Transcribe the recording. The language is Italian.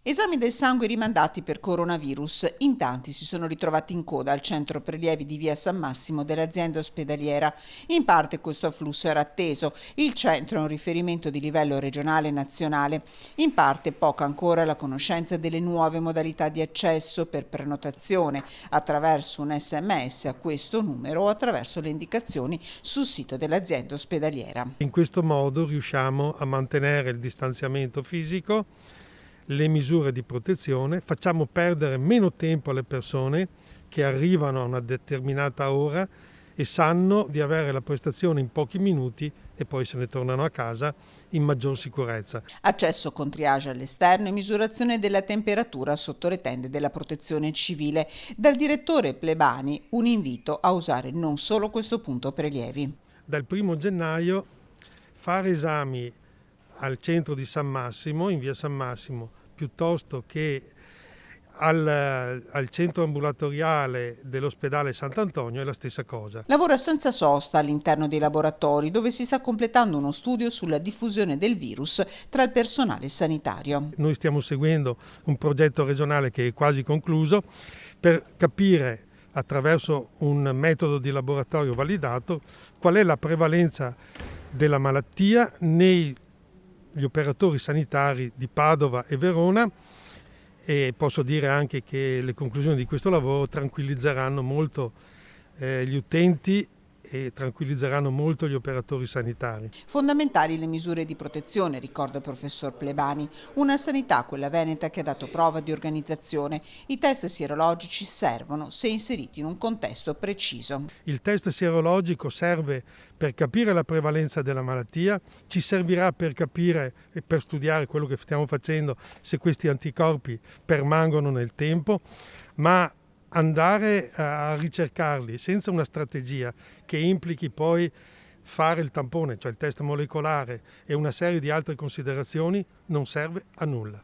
Esami del sangue rimandati per coronavirus. In tanti si sono ritrovati in coda al centro prelievi di via San Massimo dell'azienda ospedaliera. In parte questo afflusso era atteso. Il centro è un riferimento di livello regionale e nazionale. In parte poca ancora la conoscenza delle nuove modalità di accesso per prenotazione attraverso un SMS a questo numero o attraverso le indicazioni sul sito dell'azienda ospedaliera. In questo modo riusciamo a mantenere il distanziamento fisico, le misure di protezione, facciamo perdere meno tempo alle persone che arrivano a una determinata ora e sanno di avere la prestazione in pochi minuti e poi se ne tornano a casa in maggior sicurezza. Accesso con triage all'esterno e misurazione della temperatura sotto le tende della protezione civile. Dal direttore Plebani un invito a usare non solo questo punto prelievi. Dal 1 gennaio fare esami al centro di San Massimo, in via San Massimo, piuttosto che al centro ambulatoriale dell'ospedale Sant'Antonio è la stessa cosa. Lavora senza sosta all'interno dei laboratori dove si sta completando uno studio sulla diffusione del virus tra il personale sanitario. Noi stiamo seguendo un progetto regionale che è quasi concluso per capire attraverso un metodo di laboratorio validato qual è la prevalenza della malattia negli operatori sanitari di Padova e Verona, e posso dire anche che le conclusioni di questo lavoro tranquillizzeranno molto gli utenti e tranquillizzeranno molto gli operatori sanitari. Fondamentali le misure di protezione, ricorda il professor Plebani. Una sanità, quella veneta, che ha dato prova di organizzazione. I test sierologici servono se inseriti in un contesto preciso. Il test sierologico serve per capire la prevalenza della malattia, ci servirà per capire e per studiare quello che stiamo facendo, se questi anticorpi permangono nel tempo, ma andare a ricercarli senza una strategia che implichi poi fare il tampone, cioè il test molecolare e una serie di altre considerazioni, non serve a nulla.